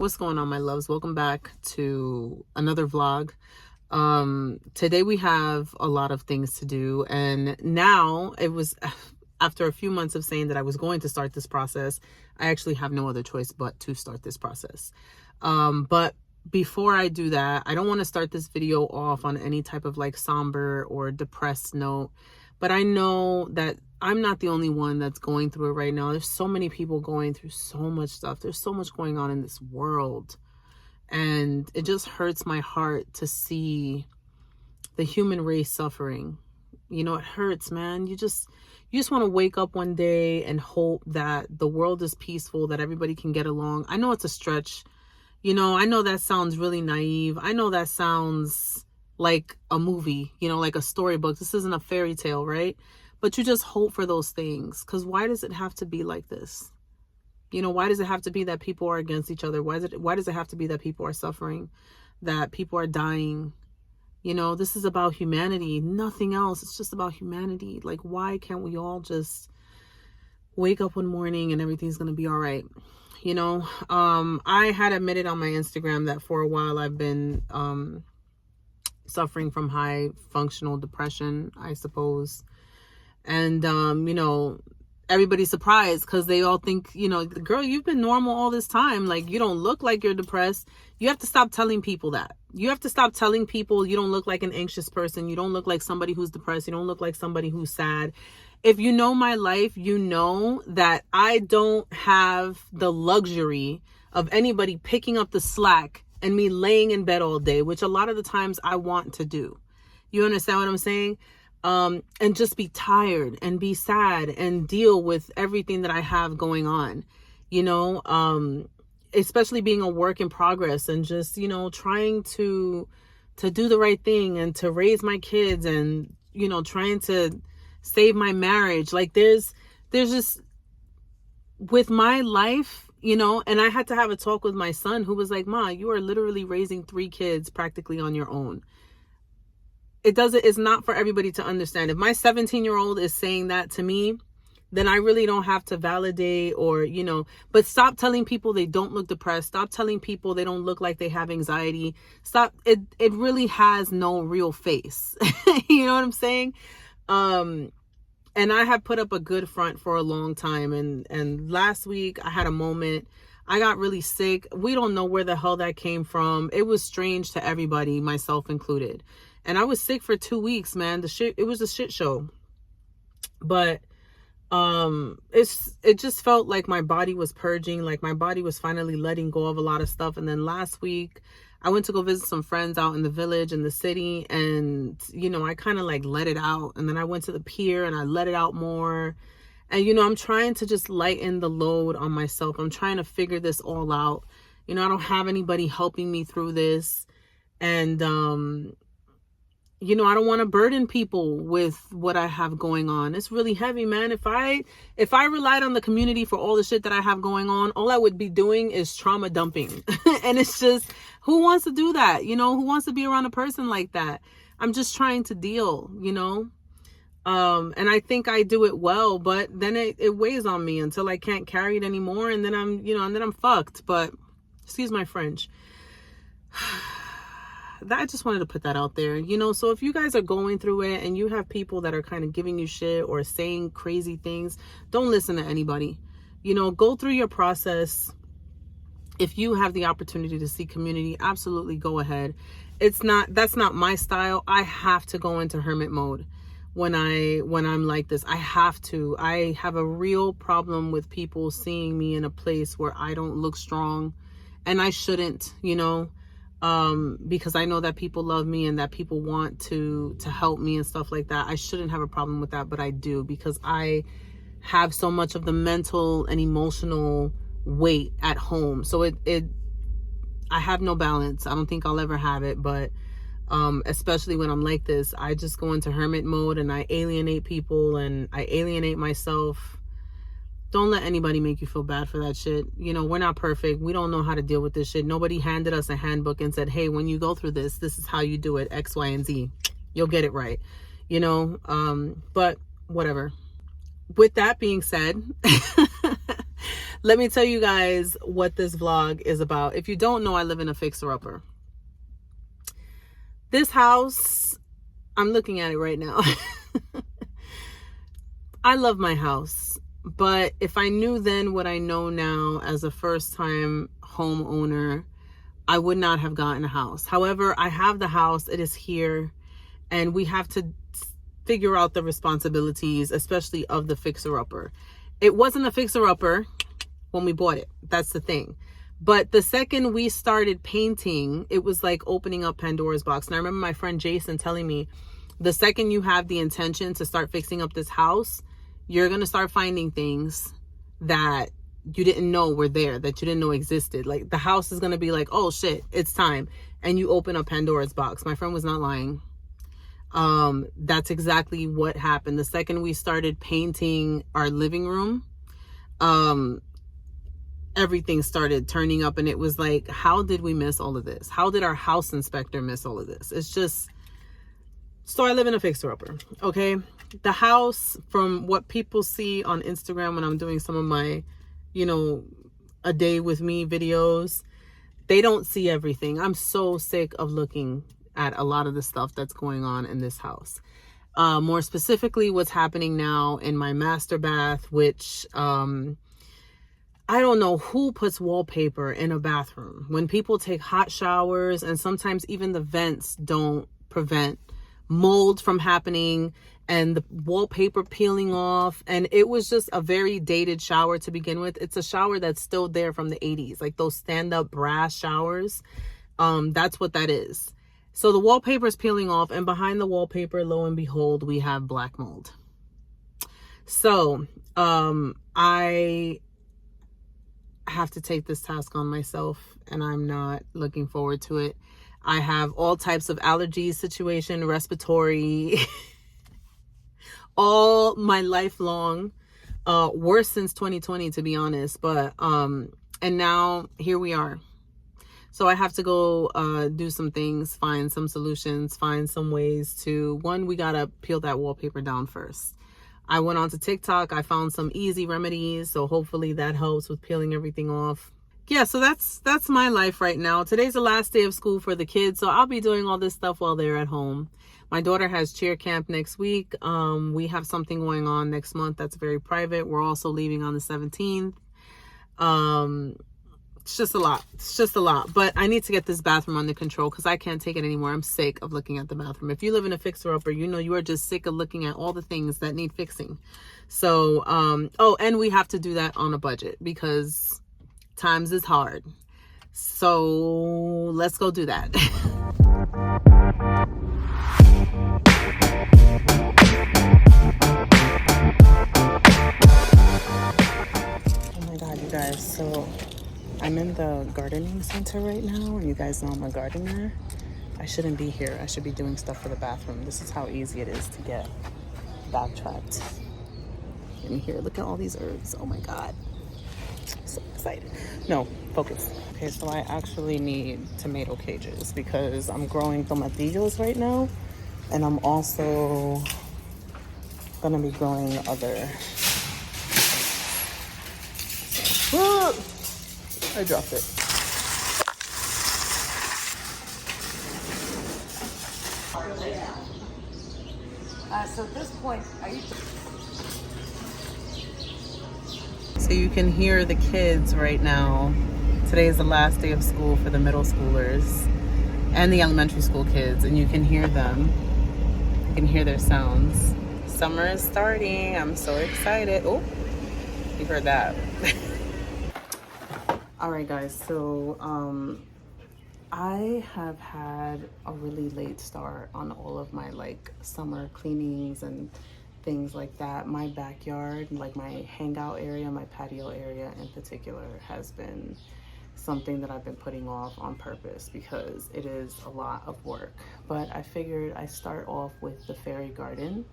What's going on, my loves? Welcome back to another vlog. Today we have a lot of things to do, and now it was after a few months of saying that I was going to start this process. I actually have no other choice but to start this process. But before I do that, I don't want to start this video off on any type of like somber or depressed note, but I know that I'm not the only one that's going through it right now. There's so many people going through so much stuff. There's so much going on in this world. And it just hurts my heart to see the human race suffering. You know, it hurts, man. You just want to wake up one day and hope that the world is peaceful, that everybody can get along. I know it's a stretch. You know, I know that sounds really naive. I know that sounds like a movie, you know, like a storybook. This isn't a fairy tale, right? But you just hope for those things. Because why does it have to be like this? You know, why does it have to be that people are against each other? Why does it have to be that people are suffering, that people are dying? You know, this is about humanity, nothing else. It's just about humanity. Like, why can't we all just wake up one morning and everything's going to be all right? You know, I had admitted on my Instagram that for a while I've been suffering from high functional depression, I suppose. And, you know, everybody's surprised because they all think, you know, girl, you've been normal all this time. Like, you don't look like you're depressed. You have to stop telling people that. You have to stop telling people you don't look like an anxious person. You don't look like somebody who's depressed. You don't look like somebody who's sad. If you know my life, you know that I don't have the luxury of anybody picking up the slack and me laying in bed all day, which a lot of the times I want to do. You understand what I'm saying? And just be tired and be sad and deal with everything that I have going on, you know, especially being a work in progress and just, you know, trying to do the right thing and to raise my kids and, you know, trying to save my marriage. Like there's just with my life, you know, and I had to have a talk with my son who was like, Ma, you are literally raising 3 kids practically on your own. It's not for everybody to understand. If my 17-year-old is saying that to me, then I really don't have to validate or, you know, but stop telling people they don't look depressed. Stop telling people they don't look like they have anxiety. Stop. It really has no real face. You know what I'm saying? And I have put up a good front for a long time. And last week I had a moment. I got really sick. We don't know where the hell that came from. It was strange to everybody, myself included. And I was sick for 2 weeks, man. It was a shit show. But it just felt like my body was purging, like my body was finally letting go of a lot of stuff. And then last week I went to go visit some friends out in the village in the city, and you know, I kind of like let it out. And then I went to the pier and I let it out more. And you know, I'm trying to just lighten the load on myself. I'm trying to figure this all out. You know, I don't have anybody helping me through this. And you know, I don't want to burden people with what I have going on. It's really heavy, man. If I relied on the community for all the shit that I have going on, all I would be doing is trauma dumping. And it's just, who wants to do that? You know, who wants to be around a person like that? I'm just trying to deal, you know? And I think I do it well, but then it weighs on me until I can't carry it anymore. And then I'm fucked. But excuse my French. I just wanted to put that out there, you know. So if you guys are going through it and you have people that are kind of giving you shit or saying crazy things, don't listen to anybody. You know, go through your process. If you have the opportunity to seek community, absolutely go ahead. That's not my style. I have to go into hermit mode when I'm like this. I have to. I have a real problem with people seeing me in a place where I don't look strong, and I shouldn't, you know. Because I know that people love me and that people want to help me and stuff like that. I shouldn't have a problem with that, but I do, because I have so much of the mental and emotional weight at home. So I have no balance. I don't think I'll ever have it, but especially when I'm like this, I just go into hermit mode and I alienate people and I alienate myself. Don't let anybody make you feel bad for that shit. You know, we're not perfect. We don't know how to deal with this shit. Nobody handed us a handbook and said, hey, when you go through this is how you do it, X, Y, and Z. You'll get it right. You know, but whatever. With that being said, Let me tell you guys what this vlog is about. If you don't know, I live in a fixer-upper. This house, I'm looking at it right now. I love my house, but if I knew then what I know now as a first-time homeowner, I would not have gotten a house. However, I have the house. It is here, and we have to figure out the responsibilities, especially of the fixer-upper. It wasn't a fixer-upper when we bought it. That's the thing. But the second we started painting, it was like opening up Pandora's box. And I remember my friend Jason telling me, the second you have the intention to start fixing up this house, you're going to start finding things that you didn't know were there, that you didn't know existed. Like the house is going to be like, oh shit, it's time. And you open up Pandora's box. My friend was not lying. That's exactly what happened. The second we started painting our living room, everything started turning up, and it was like, how did we miss all of this? How did our house inspector miss all of this? It's just, so I live in a fixer-upper, okay? The house, from what people see on Instagram when I'm doing some of my, you know, a day with me videos, they don't see everything. I'm so sick of looking at a lot of the stuff that's going on in this house. More specifically, what's happening now in my master bath, which, I don't know who puts wallpaper in a bathroom. When people take hot showers, and sometimes even the vents don't prevent mold from happening and the wallpaper peeling off. And it was just a very dated shower to begin with. It's a shower that's still there from the 80s, like those stand-up brass showers. That's what that is. So the wallpaper is peeling off, and behind the wallpaper, lo and behold, we have black mold. So I have to take this task on myself, and I'm not looking forward to it. I have all types of allergies situation, respiratory, all my lifelong, worse since 2020, to be honest. But and now here we are. So I have to go do some things, find some solutions, find some ways to, one, we gotta peel that wallpaper down first. I went onto TikTok. I found some easy remedies. So hopefully that helps with peeling everything off. Yeah, so that's my life right now. Today's the last day of school for the kids. So I'll be doing all this stuff while they're at home. My daughter has cheer camp next week. We have something going on next month that's very private. We're also leaving on the 17th. It's just a lot. It's just a lot. But I need to get this bathroom under control because I can't take it anymore. I'm sick of looking at the bathroom. If you live in a fixer-upper, you know you are just sick of looking at all the things that need fixing. So, oh, and we have to do that on a budget because times is hard. So let's go do that. Oh my God, you guys. So I'm in the gardening center right now, and you guys know I'm a gardener. I shouldn't be here. I should be doing stuff for the bathroom. This is how easy it is to get backtracked in here. Look at all these herbs. Oh my God. So excited. No, focus. Okay, so I actually need tomato cages because I'm growing tomatillos right now, and I'm also gonna be growing other. Whoa! I dropped it. So at this point, so you can hear the kids right now. Today is the last day of school for the middle schoolers and the elementary school kids, and you can hear them. You can hear their sounds. Summer is starting. I'm so excited. Oh, you heard that. All right, guys. So I have had a really late start on all of my like summer cleanings and things like that. My backyard, like my hangout area, my patio area in particular, has been something that I've been putting off on purpose because it is a lot of work. But I figured I start off with the fairy garden.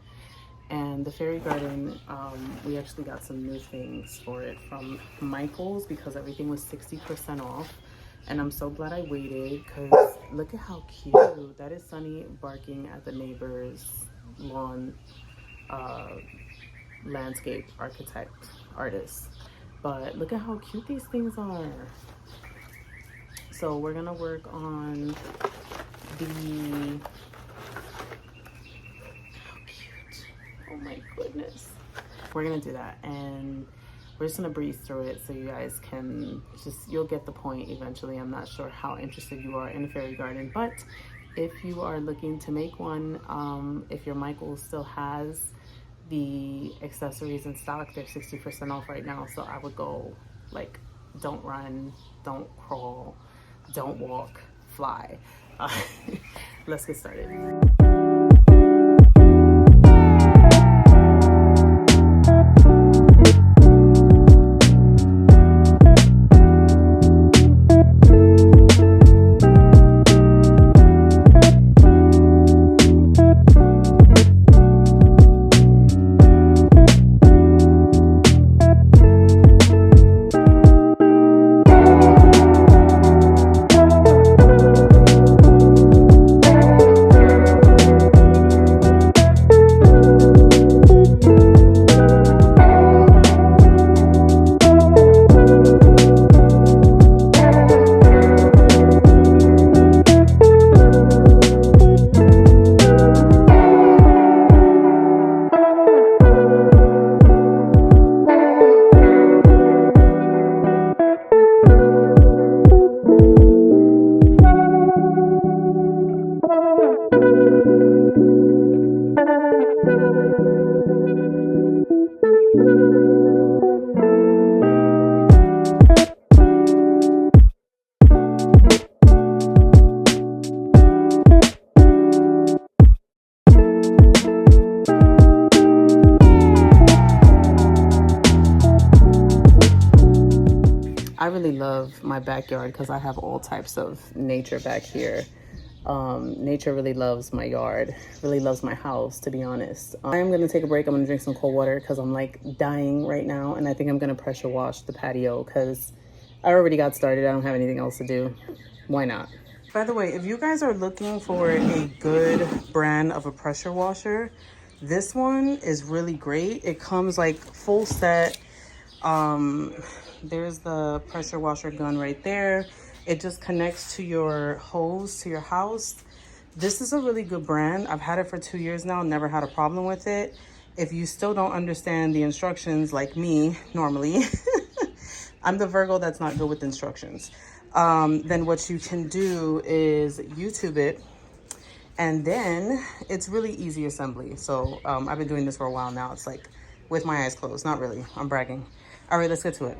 And the fairy garden, we actually got some new things for it from Michael's because everything was 60% off. And I'm so glad I waited because look at how cute. That is Sunny barking at the neighbor's lawn landscape artist. But look at how cute these things are. So we're gonna work on the, how cute. Oh my goodness. We're gonna do that, and we're just gonna breeze through it so you guys can just, you'll get the point eventually. I'm not sure how interested you are in a fairy garden, but if you are looking to make one, if your Michael still has the accessories in stock, they're 60% off right now. So I would go, like, don't run, don't crawl, don't walk, fly. Let's get started. I really love my backyard because I have all types of nature back here. Nature really loves my yard, really loves my house, to be honest. I am going to take a break. I'm going to drink some cold water because I'm like dying right now. And I think I'm going to pressure wash the patio because I already got started. I don't have anything else to do. Why not? By the way, if you guys are looking for a good brand of a pressure washer, this one is really great. It comes like full set. There's the pressure washer gun right there. It just connects to your hose to your house. This is a really good brand. I've had it for 2 years now, never had a problem with it. If you still don't understand the instructions like me normally, I'm the Virgo that's not good with instructions. Then what you can do is YouTube it, and then it's really easy assembly. So I've been doing this for a while now. It's like with my eyes closed, not really, I'm bragging. All right, let's get to it.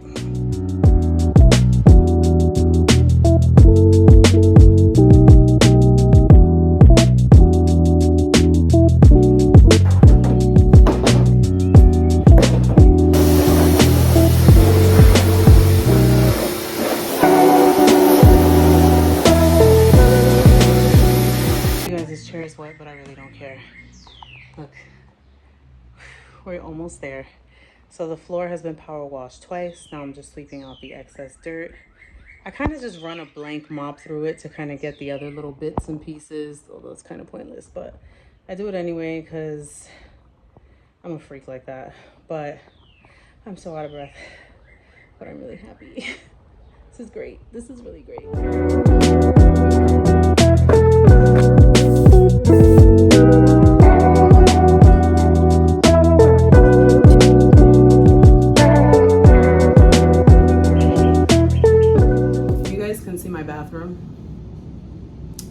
You guys, this chair is wet, but I really don't care. Look, we're almost there. So the floor has been power washed twice. Now I'm just sweeping out the excess dirt. I kind of just run a blank mop through it to kind of get the other little bits and pieces, although it's kind of pointless, but I do it anyway because I'm a freak like that. But I'm so out of breath, but I'm really happy. This is great. This is really great.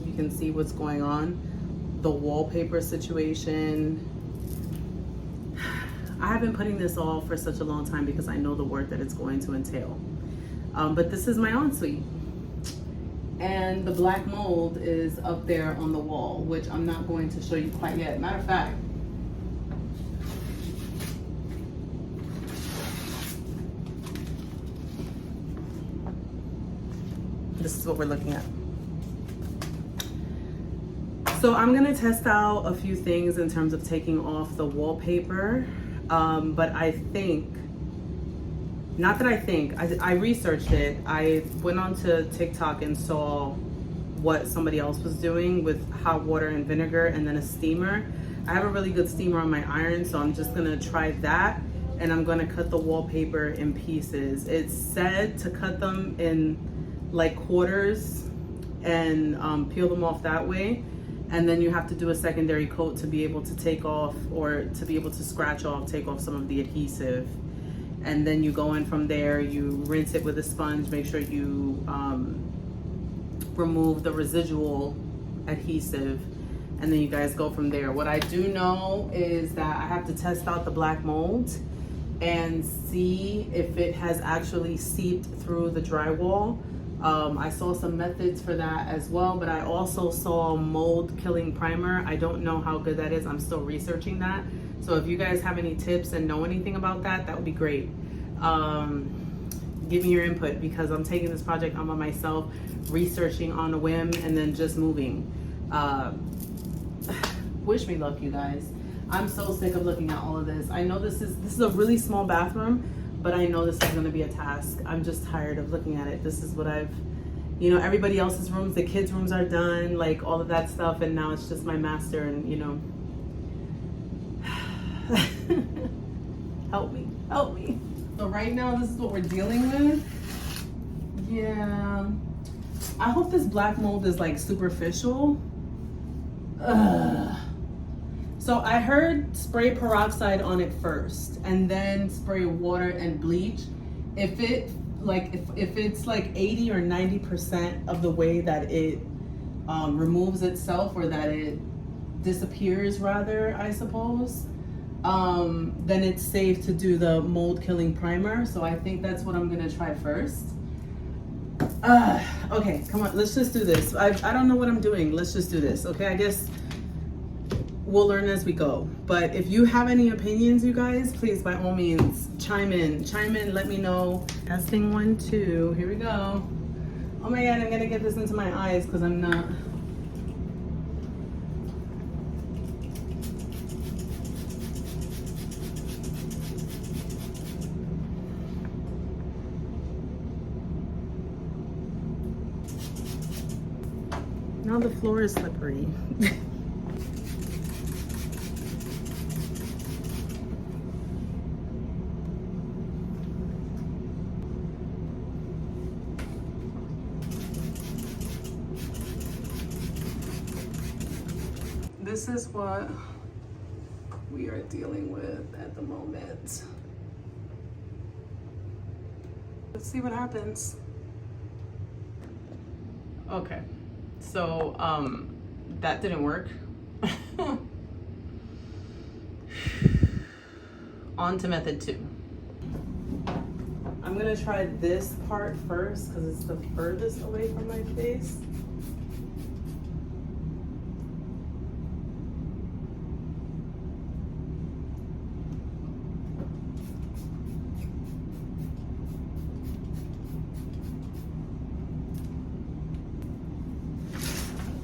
You can see what's going on, the wallpaper situation. I have been putting this off for such a long time because I know the work that it's going to entail. But this is my ensuite, and the black mold is up there on the wall, which I'm not going to show you quite yet. Matter of fact, this is what we're looking at. So I'm gonna test out a few things in terms of taking off the wallpaper, but I think, not that I think, I researched it. I went onto TikTok and saw what somebody else was doing with hot water and vinegar and then a steamer. I have a really good steamer on my iron, so I'm just gonna try that and I'm gonna cut the wallpaper in pieces. It's said to cut them in like quarters and peel them off that way. And then you have to do a secondary coat to be able to take off, or to be able to scratch off, take off some of the adhesive. And then you go in from there, you rinse it with a sponge, make sure you remove the residual adhesive, and then you guys go from there. What I do know is that I have to test out the black mold and see if it has actually seeped through the drywall. I saw some methods for that as well, but I also saw mold killing primer. I don't know how good that is. I'm still researching that. So if you guys have any tips and know anything about that, that would be great. Give me your input, because I'm taking this project on by myself, researching on a whim, and then just moving. Wish me luck, you guys. I'm so sick of looking at all of this. I know this is a really small bathroom, but I know this is gonna be a task. I'm just tired of looking at it. This is what I've, you know, everybody else's rooms, the kids' rooms are done, like all of that stuff, and now it's just my master, and you know. Help me, help me. So right now, this is what we're dealing with. Yeah. I hope this black mold is like superficial. Ugh. So I heard spray peroxide on it first, and then spray water and bleach. If it's like 80 or 90% of the way that it removes itself, or that it disappears rather, I suppose, then it's safe to do the mold killing primer. So I think that's what I'm gonna try first. Okay, come on, let's just do this. I don't know what I'm doing. Let's just do this, okay? I guess we'll learn as we go. But if you have any opinions, you guys, please, by all means, chime in, let me know. Testing 1, 2, here we go. Oh my God, I'm gonna get this into my eyes because I'm not. Now the floor is slippery. This is what we are dealing with at the moment. Let's see what happens. Okay, so that didn't work. On to method 2. I'm gonna try this part first because it's the furthest away from my face.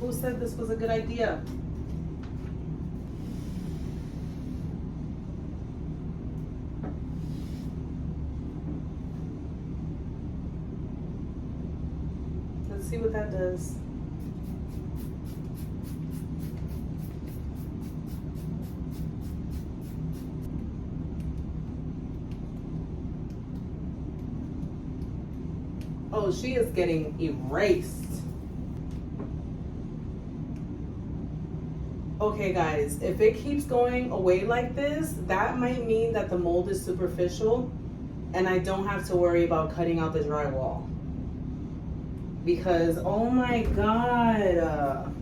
Who said this was a good idea? Let's see what that does. Oh, she is getting erased. Okay guys, if it keeps going away like this, that might mean that the mold is superficial and I don't have to worry about cutting out the drywall. Because, oh my God,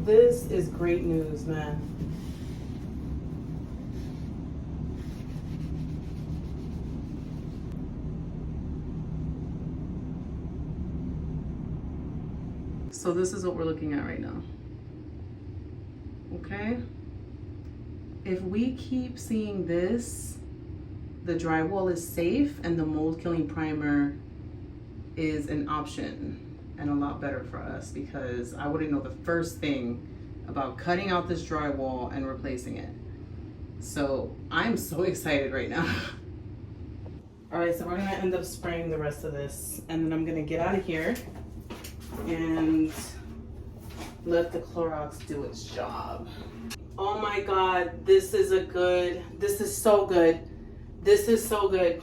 this is great news, man. So this is what we're looking at right now, okay? If we keep seeing this, the drywall is safe and the mold killing primer is an option and a lot better for us, because I wouldn't know the first thing about cutting out this drywall and replacing it. So I'm so excited right now. All right, so we're gonna end up spraying the rest of this, and then I'm gonna get out of here and let the Clorox do its job. Oh my God, this is so good. This is so good.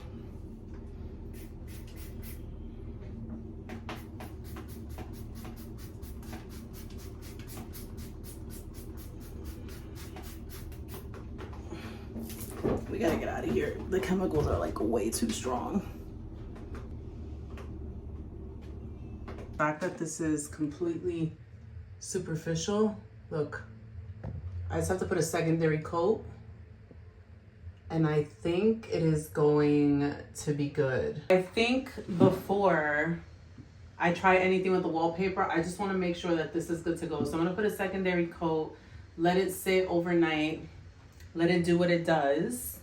We gotta get out of here. The chemicals are like way too strong. The fact that this is completely superficial, look, I just have to put a secondary coat and I think it is going to be good. I think before I try anything with the wallpaper, I just want to make sure that this is good to go. So I'm gonna put a secondary coat, let it sit overnight, let it do what it does,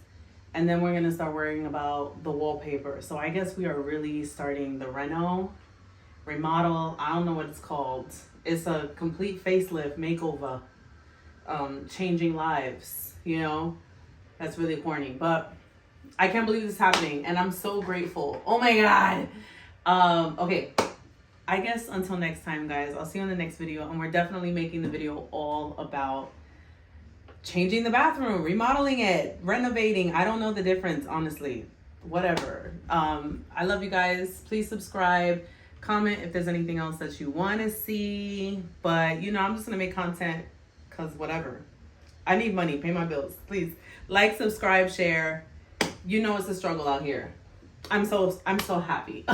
and then we're gonna start worrying about the wallpaper. So I guess we are really starting the remodel, I don't know what it's called. It's a complete facelift, makeover, changing lives, you know? That's really corny, but I can't believe this is happening and I'm so grateful. Oh my God. Okay, I guess until next time, guys, I'll see you on the next video, and we're definitely making the video all about changing the bathroom, remodeling it, renovating. I don't know the difference, honestly. Whatever. I love you guys. Please subscribe, comment if there's anything else that you want to see. But, you know, I'm just going to make content because whatever. I need money. Pay my bills. Please like, subscribe, share. You know it's a struggle out here. I'm so happy.